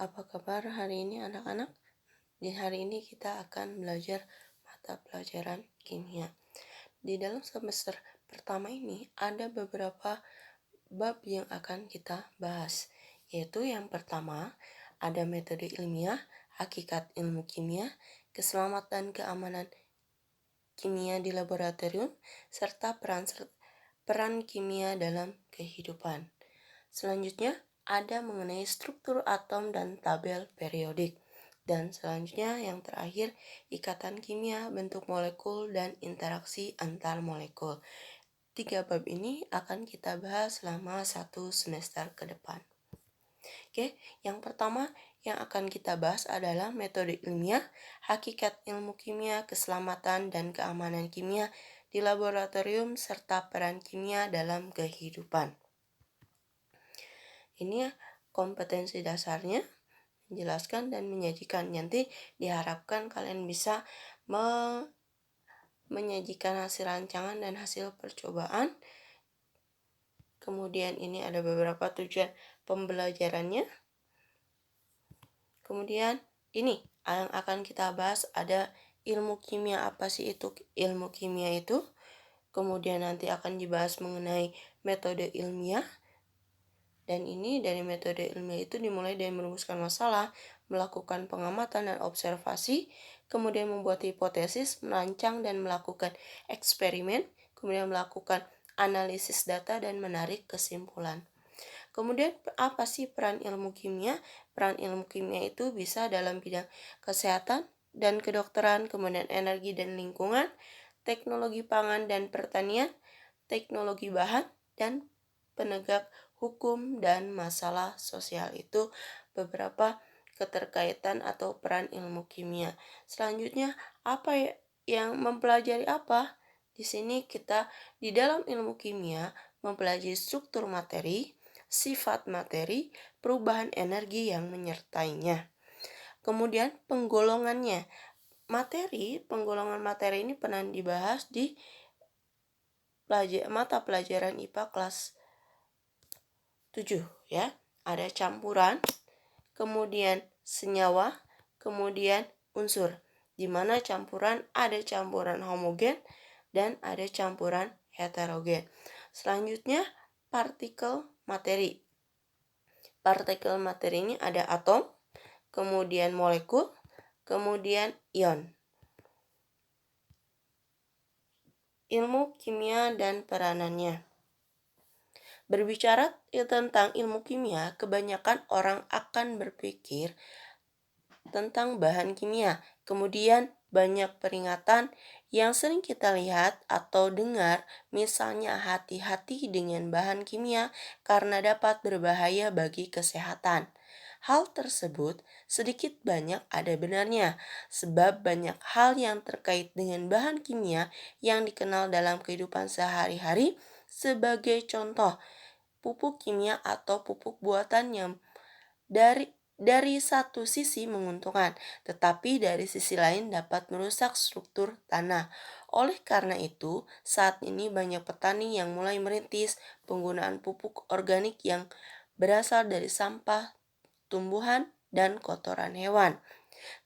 Apa kabar hari ini anak-anak? Di hari ini kita akan belajar mata pelajaran kimia. Di dalam semester pertama ini ada beberapa bab yang akan kita bahas, yaitu yang pertama ada metode ilmiah, hakikat ilmu kimia, keselamatan keamanan kimia di laboratorium, serta peran kimia dalam kehidupan. Selanjutnya, ada mengenai struktur atom dan tabel periodik. Dan selanjutnya yang terakhir, ikatan kimia, bentuk molekul, dan interaksi antar molekul. 3 bab ini akan kita bahas selama 1 semester ke depan. Oke, yang pertama yang akan kita bahas adalah metode ilmiah, hakikat ilmu kimia, keselamatan dan keamanan kimia di laboratorium, serta peran kimia dalam kehidupan. Ini kompetensi dasarnya, menjelaskan dan menyajikan. Nanti diharapkan kalian bisa menyajikan hasil rancangan dan hasil percobaan. Kemudian ini ada beberapa tujuan pembelajarannya. Kemudian ini yang akan kita bahas ada ilmu kimia. Apa sih itu ilmu kimia itu? Kemudian nanti akan dibahas mengenai metode ilmiah. Dan ini dari metode ilmiah itu dimulai dari merumuskan masalah, melakukan pengamatan dan observasi, kemudian membuat hipotesis, merancang dan melakukan eksperimen, kemudian melakukan analisis data dan menarik kesimpulan. Kemudian apa sih peran ilmu kimia? Peran ilmu kimia itu bisa dalam bidang kesehatan dan kedokteran, kemudian energi dan lingkungan, teknologi pangan dan pertanian, teknologi bahan, dan penegak hukum dan masalah sosial. Itu beberapa keterkaitan atau peran ilmu kimia. Selanjutnya, apa yang mempelajari apa? Di sini kita di dalam ilmu kimia mempelajari struktur materi, sifat materi, perubahan energi yang menyertainya. Kemudian penggolongannya. Penggolongan materi ini pernah dibahas di mata pelajaran IPA kelas 7 ya. Ada campuran, kemudian senyawa, kemudian unsur. Di mana campuran ada campuran homogen dan ada campuran heterogen. Selanjutnya partikel materi. Partikel materi ini ada atom, kemudian molekul, kemudian ion. Ilmu kimia dan peranannya. Berbicara tentang ilmu kimia, kebanyakan orang akan berpikir tentang bahan kimia. Kemudian banyak peringatan yang sering kita lihat atau dengar, misalnya hati-hati dengan bahan kimia karena dapat berbahaya bagi kesehatan. Hal tersebut sedikit banyak ada benarnya, sebab banyak hal yang terkait dengan bahan kimia yang dikenal dalam kehidupan sehari-hari. Sebagai contoh, pupuk kimia atau pupuk buatan yang dari satu sisi menguntungkan, tetapi dari sisi lain dapat merusak struktur tanah. Oleh karena itu, saat ini banyak petani yang mulai merintis penggunaan pupuk organik yang berasal dari sampah, tumbuhan, dan kotoran hewan.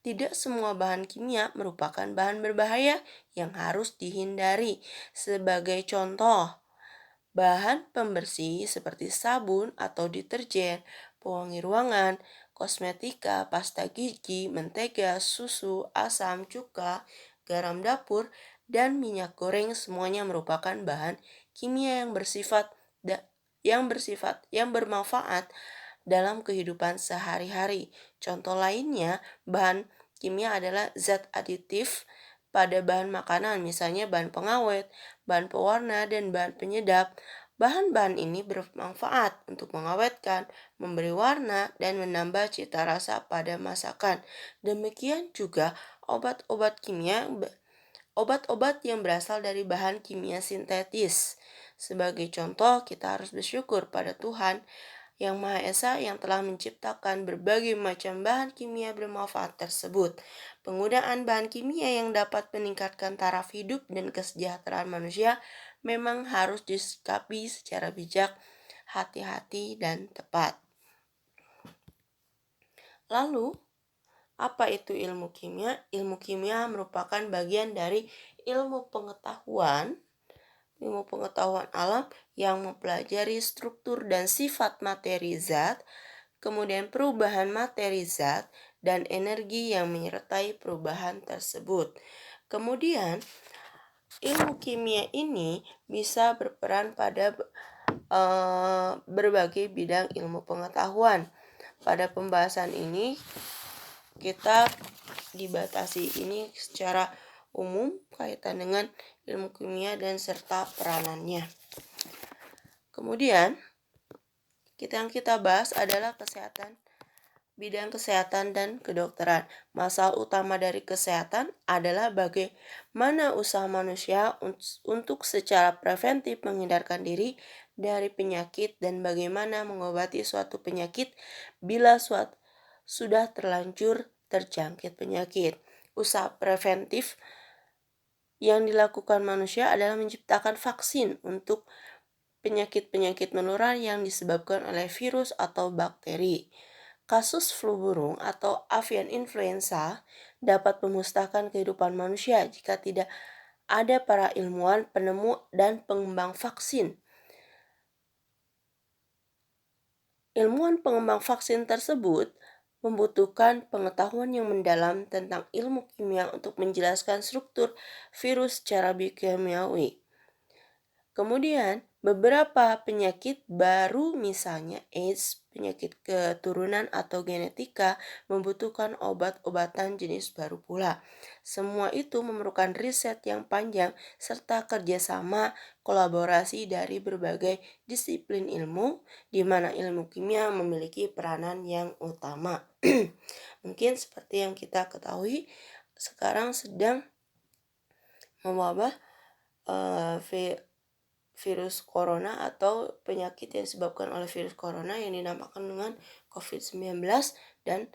Tidak semua bahan kimia merupakan bahan berbahaya yang harus dihindari. Sebagai contoh, bahan pembersih seperti sabun atau deterjen, pewangi ruangan, kosmetika, pasta gigi, mentega, susu, asam, cuka, garam dapur, dan minyak goreng semuanya merupakan bahan kimia yang bermanfaat dalam kehidupan sehari-hari. Contoh lainnya, bahan kimia adalah zat aditif pada bahan makanan, misalnya bahan pengawet, bahan pewarna, dan bahan penyedap. Bahan-bahan ini bermanfaat untuk mengawetkan, memberi warna, dan menambah cita rasa pada masakan. Demikian juga obat-obat yang berasal dari bahan kimia sintetis. Sebagai contoh, kita harus bersyukur pada Tuhan Yang Maha Esa yang telah menciptakan berbagai macam bahan kimia bermanfaat tersebut. Penggunaan bahan kimia yang dapat meningkatkan taraf hidup dan kesejahteraan manusia memang harus disikapi secara bijak, hati-hati, dan tepat. Lalu, apa itu ilmu kimia? Ilmu kimia merupakan bagian dari ilmu pengetahuan alam yang mempelajari struktur dan sifat materi zat, kemudian perubahan materi zat, dan energi yang menyertai perubahan tersebut. Kemudian, ilmu kimia ini bisa berperan pada berbagai bidang ilmu pengetahuan. Pada pembahasan ini, kita dibatasi ini secara umum kaitan dengan ilmu kimia dan serta peranannya. Kemudian, yang kita bahas adalah bidang kesehatan dan kedokteran. Masalah utama dari kesehatan adalah bagaimana usaha manusia untuk secara preventif menghindarkan diri dari penyakit dan bagaimana mengobati suatu penyakit bila sudah terlanjur terjangkit penyakit. Usaha preventif yang dilakukan manusia adalah menciptakan vaksin untuk penyakit-penyakit menular yang disebabkan oleh virus atau bakteri. Kasus flu burung atau avian influenza dapat memusnahkan kehidupan manusia jika tidak ada para ilmuwan, penemu, dan pengembang vaksin. Ilmuwan pengembang vaksin tersebut membutuhkan pengetahuan yang mendalam tentang ilmu kimia untuk menjelaskan struktur virus secara biokimiawi. Kemudian, beberapa penyakit baru misalnya AIDS, penyakit keturunan atau genetika membutuhkan obat-obatan jenis baru pula. Semua itu memerlukan riset yang panjang serta kerjasama kolaborasi dari berbagai disiplin ilmu, di mana ilmu kimia memiliki peranan yang utama. Mungkin seperti yang kita ketahui, sekarang sedang mewabah virus corona atau penyakit yang disebabkan oleh virus corona yang dinamakan dengan COVID-19 dan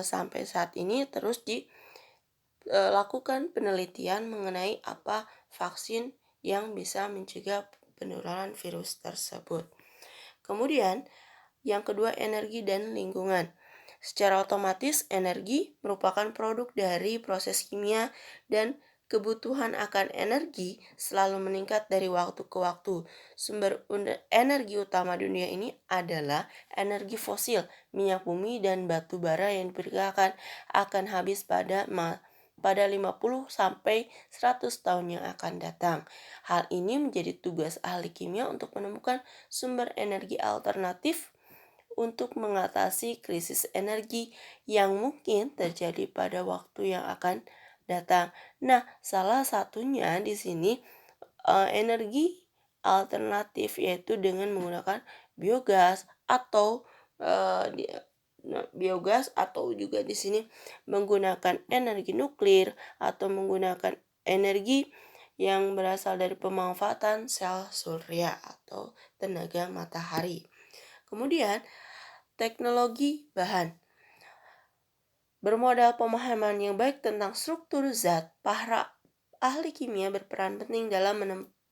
sampai saat ini terus dilakukan penelitian mengenai apa vaksin yang bisa mencegah penularan virus tersebut. Kemudian yang kedua, energi dan lingkungan. Secara otomatis, energi merupakan produk dari proses kimia dan kebutuhan akan energi selalu meningkat dari waktu ke waktu. Sumber energi utama dunia ini adalah energi fosil, minyak bumi, dan batu bara yang diperkirakan akan habis pada 50 sampai 100 tahun yang akan datang. Hal ini menjadi tugas ahli kimia untuk menemukan sumber energi alternatif untuk mengatasi krisis energi yang mungkin terjadi pada waktu yang akan datang. Nah, salah satunya di sini energi alternatif yaitu dengan menggunakan biogas atau juga di sini menggunakan energi nuklir atau menggunakan energi yang berasal dari pemanfaatan sel surya atau tenaga matahari. Kemudian, teknologi bahan. Bermodal pemahaman yang baik tentang struktur zat, para ahli kimia berperan penting dalam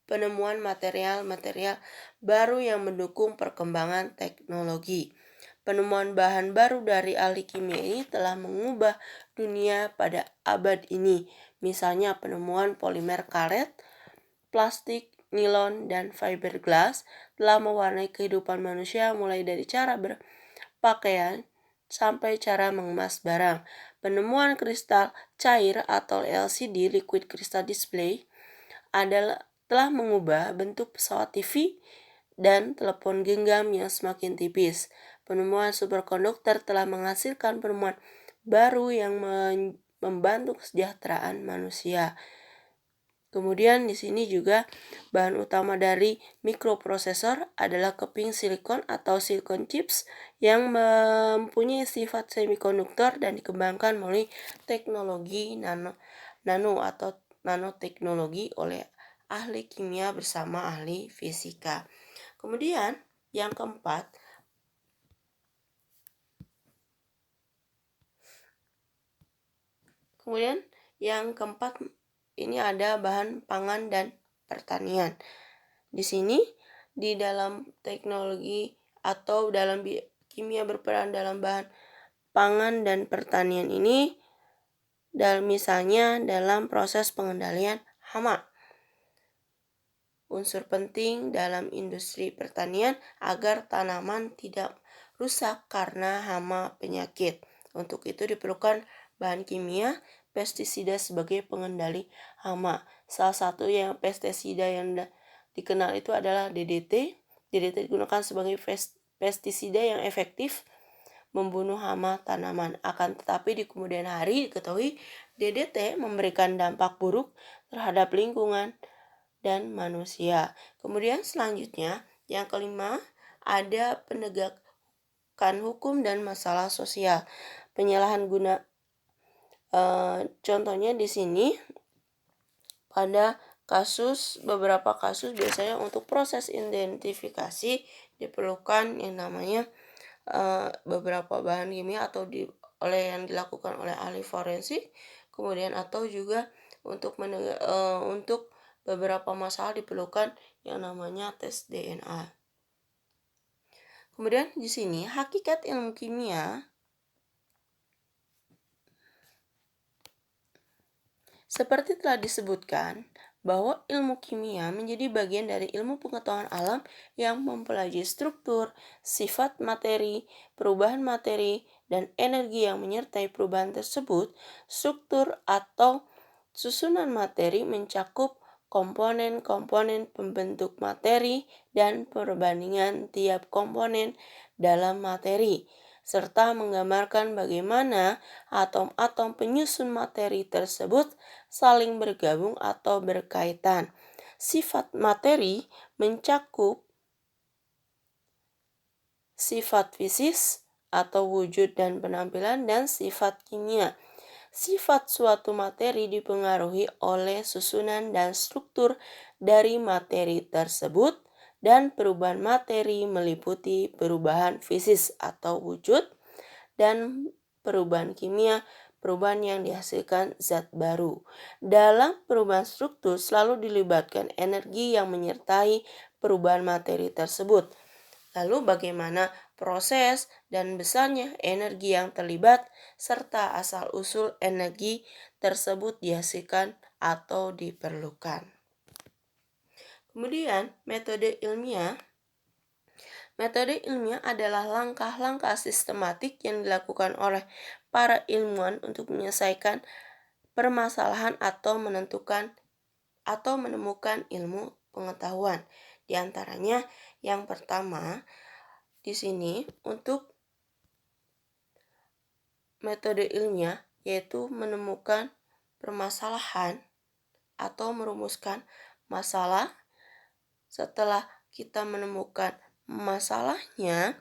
penemuan material-material baru yang mendukung perkembangan teknologi. Penemuan bahan baru dari ahli kimia ini telah mengubah dunia pada abad ini. Misalnya penemuan polimer karet, plastik, nilon, dan fiberglass telah mewarnai kehidupan manusia mulai dari cara berpakaian sampai cara mengemas barang. Penemuan kristal cair atau LCD (Liquid Crystal Display) telah mengubah bentuk pesawat TV dan telepon genggam yang semakin tipis. Penemuan superkonduktor telah menghasilkan penemuan baru yang membantu kesejahteraan manusia. Kemudian di sini juga bahan utama dari mikroprosesor adalah keping silikon atau silicon chips yang mempunyai sifat semikonduktor dan dikembangkan melalui teknologi nano atau nanoteknologi oleh ahli kimia bersama ahli fisika. Kemudian yang keempat, ini ada bahan pangan dan pertanian. Di sini di dalam teknologi atau dalam kimia berperan dalam bahan pangan dan pertanian ini, misalnya dalam proses pengendalian hama. Unsur penting dalam industri pertanian agar tanaman tidak rusak karena hama penyakit. Untuk itu diperlukan bahan kimia, pestisida sebagai pengendali hama. Salah satu yang pestisida yang dikenal itu adalah DDT. DDT digunakan sebagai pestisida yang efektif membunuh hama tanaman. Akan tetapi di kemudian hari diketahui DDT memberikan dampak buruk terhadap lingkungan dan manusia. Kemudian selanjutnya, yang kelima, ada penegakan hukum dan masalah sosial. Penyalahan guna, contohnya di sini pada beberapa kasus biasanya untuk proses identifikasi diperlukan yang namanya beberapa bahan kimia atau yang dilakukan oleh ahli forensik, kemudian atau juga untuk beberapa masalah diperlukan yang namanya tes DNA. Kemudian di sini hakikat ilmu kimia seperti telah disebutkan bahwa ilmu kimia menjadi bagian dari ilmu pengetahuan alam yang mempelajari struktur, sifat materi, perubahan materi, dan energi yang menyertai perubahan tersebut. Struktur atau susunan materi mencakup komponen-komponen pembentuk materi dan perbandingan tiap komponen dalam materi, serta menggambarkan bagaimana atom-atom penyusun materi tersebut saling bergabung atau berkaitan. Sifat materi mencakup sifat fisik atau wujud dan penampilan dan sifat kimia. Sifat suatu materi dipengaruhi oleh susunan dan struktur dari materi tersebut, dan perubahan materi meliputi perubahan fisik atau wujud dan perubahan kimia, perubahan yang dihasilkan zat baru. Dalam perubahan struktur selalu dilibatkan energi yang menyertai perubahan materi tersebut. Lalu bagaimana proses dan besarnya energi yang terlibat serta asal-usul energi tersebut dihasilkan atau diperlukan. Kemudian, metode ilmiah adalah langkah-langkah sistematik yang dilakukan oleh para ilmuwan untuk menyelesaikan permasalahan atau menemukan ilmu pengetahuan. Di antaranya, yang pertama di sini untuk metode ilmiah yaitu menemukan permasalahan atau merumuskan masalah. Setelah kita menemukan masalahnya,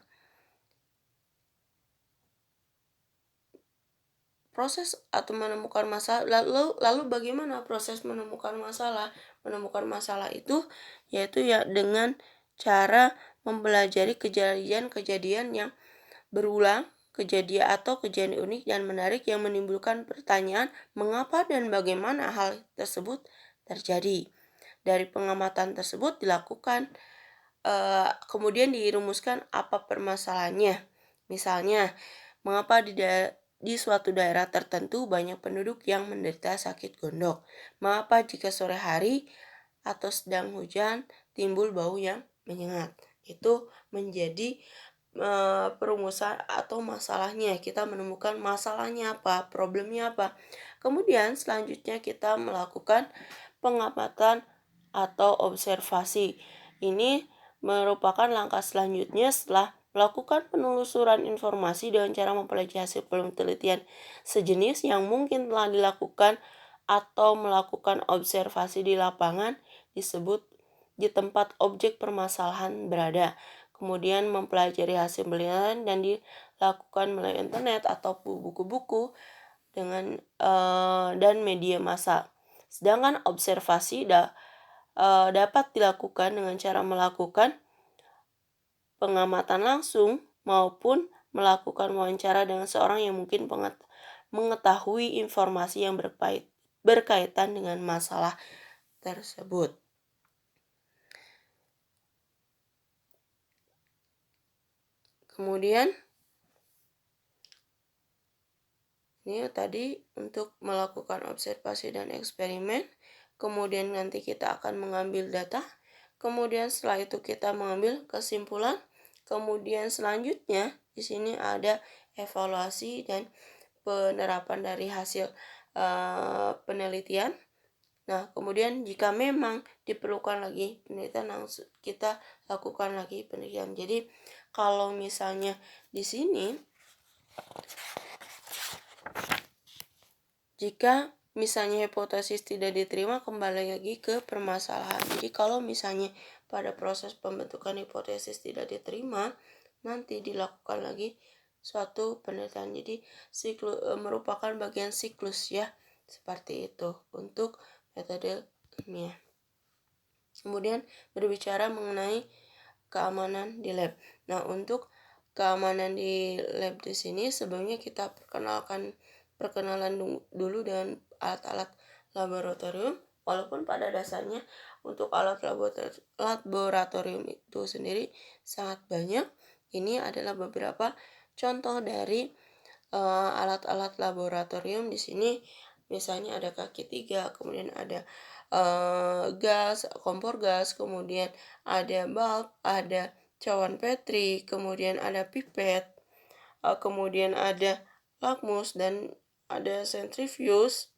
proses atau menemukan masalah, lalu bagaimana proses menemukan masalah? Menemukan masalah itu yaitu dengan cara mempelajari kejadian-kejadian yang berulang, kejadian unik dan menarik yang menimbulkan pertanyaan mengapa dan bagaimana hal tersebut terjadi. Dari pengamatan tersebut dilakukan kemudian dirumuskan apa permasalahannya. Misalnya, mengapa di suatu daerah tertentu banyak penduduk yang menderita sakit gondok? Mengapa jika sore hari atau sedang hujan timbul bau yang menyengat? Itu menjadi perumusan atau masalahnya. Kita menemukan masalahnya apa, problemnya apa. Kemudian selanjutnya kita melakukan pengamatan atau observasi. Ini merupakan langkah selanjutnya setelah melakukan penelusuran informasi dengan cara mempelajari hasil penelitian sejenis yang mungkin telah dilakukan atau melakukan observasi di lapangan disebut di tempat objek permasalahan berada. Kemudian mempelajari hasil penelitian dan dilakukan melalui internet atau buku-buku dan media massa. Sedangkan observasi dapat dilakukan dengan cara melakukan pengamatan langsung maupun melakukan wawancara dengan seorang yang mungkin mengetahui informasi yang berkaitan dengan masalah tersebut. Kemudian Ini tadi untuk melakukan observasi dan eksperimen. Kemudian nanti kita akan mengambil data. Kemudian setelah itu kita mengambil kesimpulan. Kemudian selanjutnya di sini ada evaluasi dan penerapan dari hasil penelitian. Nah, kemudian jika memang diperlukan lagi penelitian, langsung kita lakukan lagi penelitian. Jadi, kalau misalnya di sini, jika misalnya hipotesis tidak diterima, kembali lagi ke permasalahan. Jadi, kalau misalnya pada proses pembentukan hipotesis tidak diterima, nanti dilakukan lagi suatu penelitian. Jadi, merupakan bagian siklus ya, seperti itu untuk metode ilmiah. Kemudian berbicara mengenai keamanan di lab. Nah, untuk keamanan di lab di sini sebelumnya kita perkenalan dulu dengan alat-alat laboratorium. Walaupun pada dasarnya untuk alat laboratorium itu sendiri sangat banyak. Ini adalah beberapa contoh dari alat-alat laboratorium di sini. Misalnya ada kaki 3, kemudian ada kompor gas, kemudian ada bulb, ada cawan Petri, kemudian ada pipet, kemudian ada lakmus, dan ada centrifuge,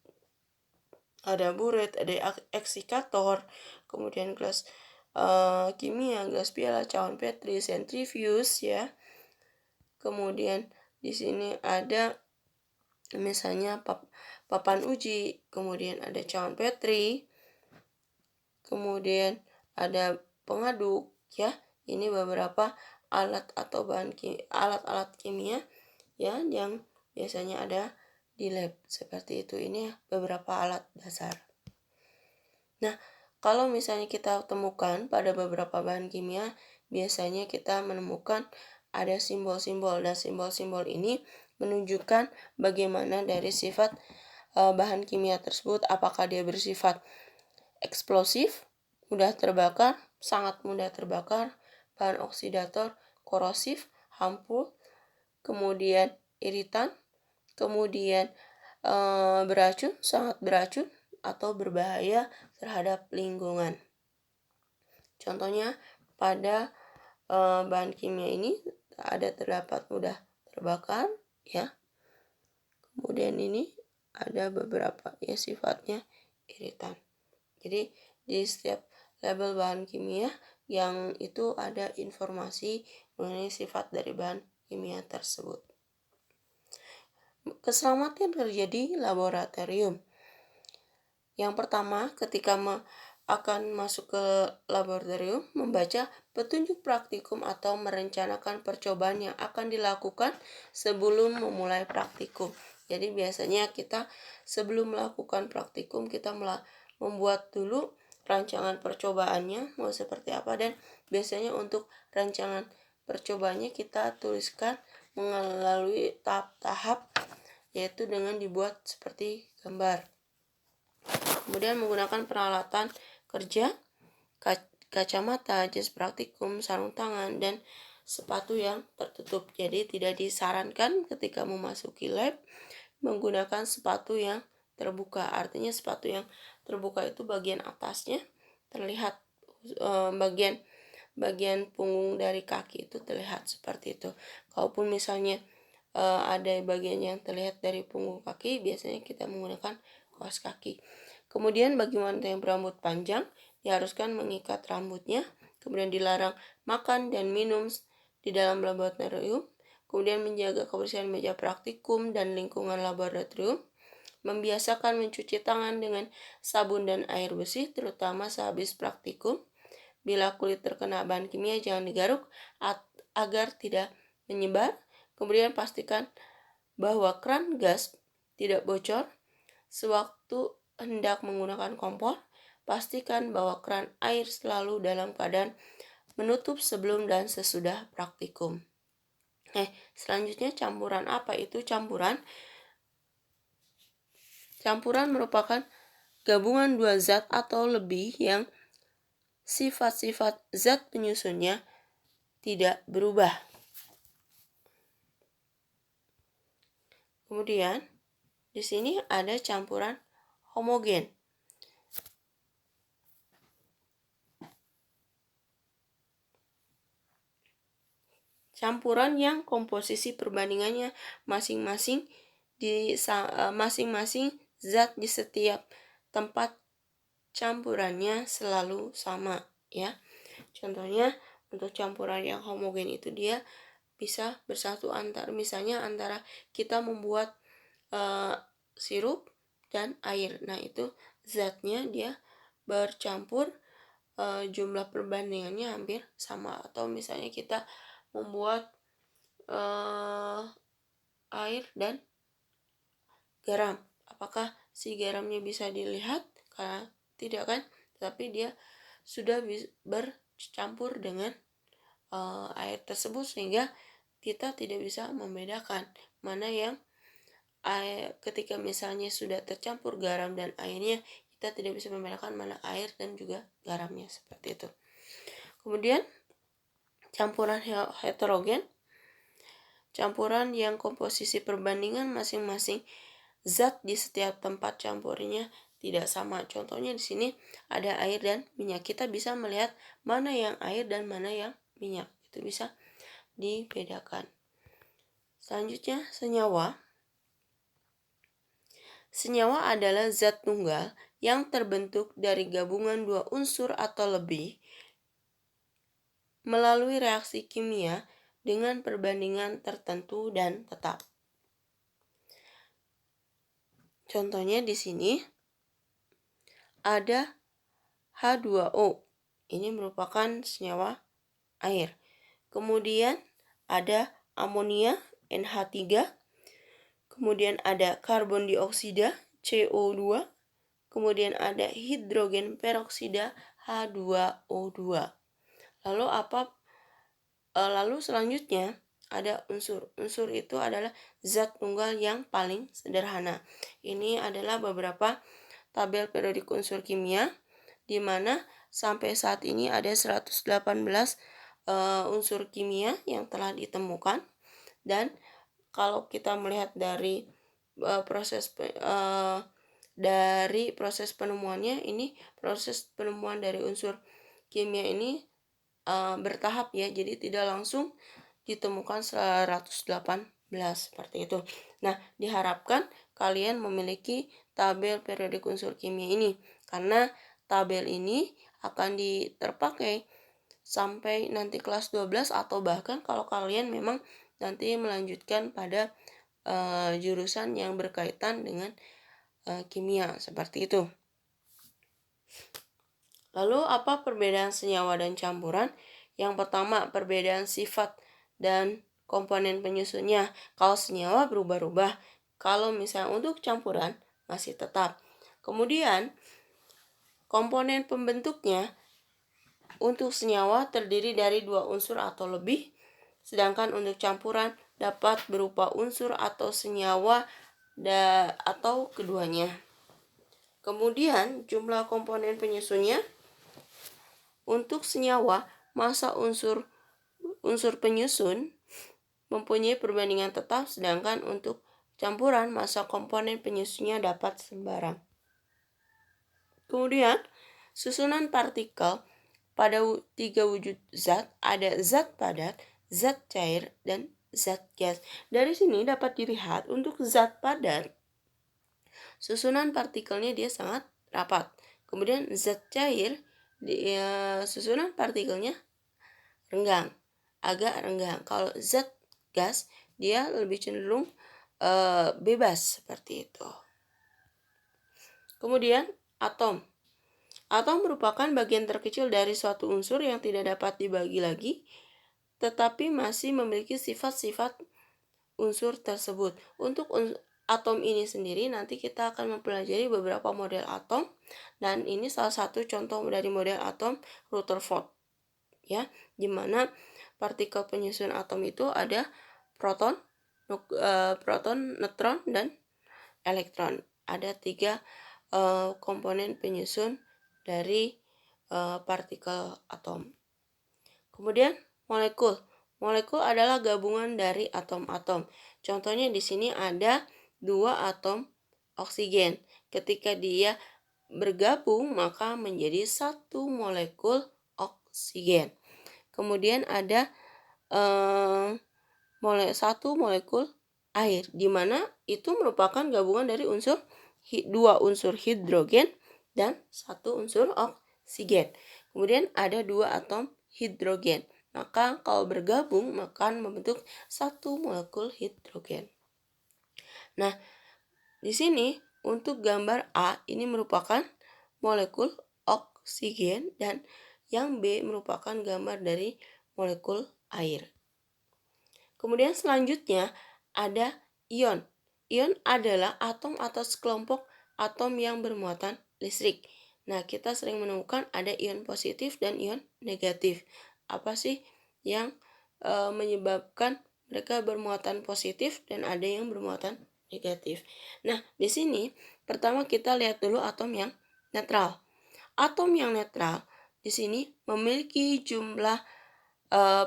ada buret, ada eksikator, kemudian gelas kimia, gelas piala, cawan Petri, centrifuge ya. Kemudian di sini ada misalnya papan uji, kemudian ada cawan Petri, kemudian ada pengaduk ya. Ini beberapa alat atau alat-alat kimia ya yang biasanya ada di lab seperti itu. Ini beberapa alat dasar. Nah, kalau misalnya kita temukan pada beberapa bahan kimia, biasanya kita menemukan ada simbol-simbol, dan simbol-simbol ini menunjukkan bagaimana dari sifat bahan kimia tersebut, apakah dia bersifat eksplosif, mudah terbakar, sangat mudah terbakar, bahan oksidator, korosif, hampur, kemudian iritan, kemudian beracun, sangat beracun, atau berbahaya terhadap lingkungan. Contohnya pada bahan kimia ini terdapat mudah terbakar ya. Kemudian ini ada beberapa ya sifatnya iritan. Jadi di setiap label bahan kimia yang itu ada informasi mengenai sifat dari bahan kimia tersebut. Keselamatan kerja di laboratorium. Yang pertama, ketika akan masuk ke laboratorium, membaca petunjuk praktikum atau merencanakan percobaan yang akan dilakukan sebelum memulai praktikum. Jadi biasanya kita sebelum melakukan praktikum, kita membuat dulu rancangan percobaannya mau seperti apa, dan biasanya untuk rancangan percobaannya kita tuliskan melalui tahap-tahap, yaitu dengan dibuat seperti gambar. Kemudian menggunakan peralatan kerja, kacamata, jas praktikum, sarung tangan, dan sepatu yang tertutup. Jadi tidak disarankan ketika memasuki lab menggunakan sepatu yang terbuka. Artinya sepatu yang terbuka itu bagian atasnya terlihat, bagian punggung dari kaki itu terlihat seperti itu. Kalaupun misalnya ada bagian yang terlihat dari punggung kaki, biasanya kita menggunakan kaos kaki. Kemudian bagi wanita yang berambut panjang, diharuskan mengikat rambutnya. Kemudian dilarang makan dan minum di dalam laboratorium. Kemudian menjaga kebersihan meja praktikum dan lingkungan laboratorium. Membiasakan mencuci tangan dengan sabun dan air bersih, terutama sehabis praktikum. Bila kulit terkena bahan kimia, jangan digaruk agar tidak menyebar. Kemudian pastikan bahwa keran gas tidak bocor. Sewaktu hendak menggunakan kompor, pastikan bahwa keran air selalu dalam keadaan menutup sebelum dan sesudah praktikum. Selanjutnya campuran. Apa itu campuran? Campuran merupakan gabungan dua zat atau lebih yang sifat-sifat zat penyusunnya tidak berubah. Kemudian di sini ada campuran homogen. Campuran yang komposisi perbandingannya masing-masing masing-masing zat di setiap tempat campurannya selalu sama, ya. Contohnya untuk campuran yang homogen itu dia bisa bersatu misalnya antara kita membuat sirup dan air. Nah, itu zatnya dia bercampur, jumlah perbandingannya hampir sama. Atau misalnya kita membuat air dan garam. Apakah si garamnya bisa dilihat? Karena tidak kan, tapi dia sudah bercampur dengan air tersebut sehingga kita tidak bisa membedakan mana yang air. Ketika misalnya sudah tercampur garam dan airnya, kita tidak bisa membedakan mana air dan juga garamnya, seperti itu. Kemudian campuran heterogen, campuran yang komposisi perbandingan masing-masing zat di setiap tempat campurnya tidak sama. Contohnya di sini ada air dan minyak. Kita bisa melihat mana yang air dan mana yang minyak. Itu bisa dibedakan. Selanjutnya, senyawa. Senyawa adalah zat tunggal yang terbentuk dari gabungan dua unsur atau lebih melalui reaksi kimia dengan perbandingan tertentu dan tetap. Contohnya di sini ada H2O. Ini merupakan senyawa air. Kemudian ada amonia NH3. Kemudian ada karbon dioksida CO2. Kemudian ada hidrogen peroksida H2O2. Lalu selanjutnya ada unsur. Unsur itu adalah zat tunggal yang paling sederhana. Ini adalah beberapa tabel periodik unsur kimia di mana sampai saat ini ada 118 unsur kimia yang telah ditemukan. Dan kalau kita melihat dari proses penemuannya, ini proses penemuan dari unsur kimia ini bertahap, ya. Jadi tidak langsung ditemukan 118 seperti itu. Nah, diharapkan kalian memiliki tabel periodik unsur kimia ini karena tabel ini akan terpakai sampai nanti kelas 12 atau bahkan kalau kalian memang nanti melanjutkan pada jurusan yang berkaitan dengan kimia, seperti itu. Lalu apa perbedaan senyawa dan campuran? Yang pertama, perbedaan sifat dan komponen penyusunnya. Kalau senyawa berubah-ubah, kalau misalnya untuk campuran masih tetap. Kemudian komponen pembentuknya, untuk senyawa terdiri dari dua unsur atau lebih, sedangkan untuk campuran dapat berupa unsur atau senyawa atau keduanya. Kemudian jumlah komponen penyusunnya, untuk senyawa massa unsur penyusun mempunyai perbandingan tetap, sedangkan untuk campuran massa komponen penyusunnya dapat sembarang. Kemudian susunan partikel pada 3 wujud zat, ada zat padat, zat cair, dan zat gas. Dari sini dapat dilihat untuk zat padat, susunan partikelnya dia sangat rapat. Kemudian zat cair, susunan partikelnya agak renggang. Kalau zat gas, dia lebih cenderung bebas, seperti itu. Kemudian atom. Atom merupakan bagian terkecil dari suatu unsur yang tidak dapat dibagi lagi, tetapi masih memiliki sifat-sifat unsur tersebut. Untuk atom ini sendiri nanti kita akan mempelajari beberapa model atom, dan ini salah satu contoh dari model atom Rutherford, ya, di mana partikel penyusun atom itu ada proton, neutron, dan elektron. Ada 3 komponen penyusun dari partikel atom. Kemudian molekul. Molekul adalah gabungan dari atom-atom. Contohnya di sini ada 2 atom oksigen. Ketika dia bergabung maka menjadi satu molekul oksigen. Kemudian ada satu molekul air, di mana itu merupakan gabungan dari dua unsur hidrogen dan satu unsur oksigen. Kemudian ada dua atom hidrogen. Maka kalau bergabung maka membentuk satu molekul hidrogen. Nah, di sini untuk gambar A ini merupakan molekul oksigen dan yang B merupakan gambar dari molekul air. Kemudian selanjutnya ada ion. Ion adalah atom atau sekelompok atom yang bermuatan listrik. Nah, kita sering menemukan ada ion positif dan ion negatif. Apa sih yang menyebabkan mereka bermuatan positif dan ada yang bermuatan negatif? Nah, di sini pertama kita lihat dulu atom yang netral. Atom yang netral di sini memiliki jumlah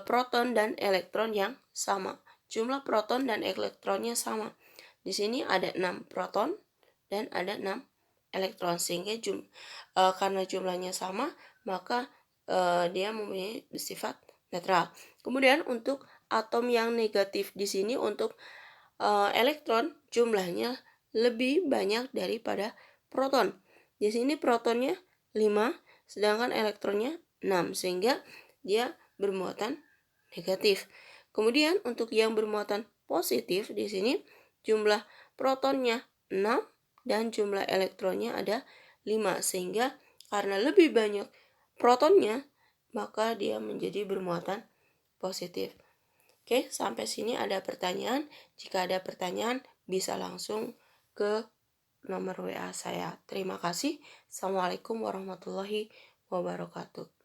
proton dan elektron yang sama. Jumlah proton dan elektronnya sama. Di sini ada 6 proton dan ada 6 elektron, sehingga karena jumlahnya sama maka dia mempunyai sifat netral. Kemudian untuk atom yang negatif di sini untuk elektron jumlahnya lebih banyak daripada proton. Di sini protonnya 5 sedangkan elektronnya 6 sehingga dia bermuatan negatif. Kemudian untuk yang bermuatan positif di sini jumlah protonnya 6 dan jumlah elektronnya ada 5 sehingga karena lebih banyak protonnya maka dia menjadi bermuatan positif. Oke, sampai sini ada pertanyaan. Jika ada pertanyaan bisa langsung ke nomor WA saya. Terima kasih. Assalamualaikum warahmatullahi wabarakatuh.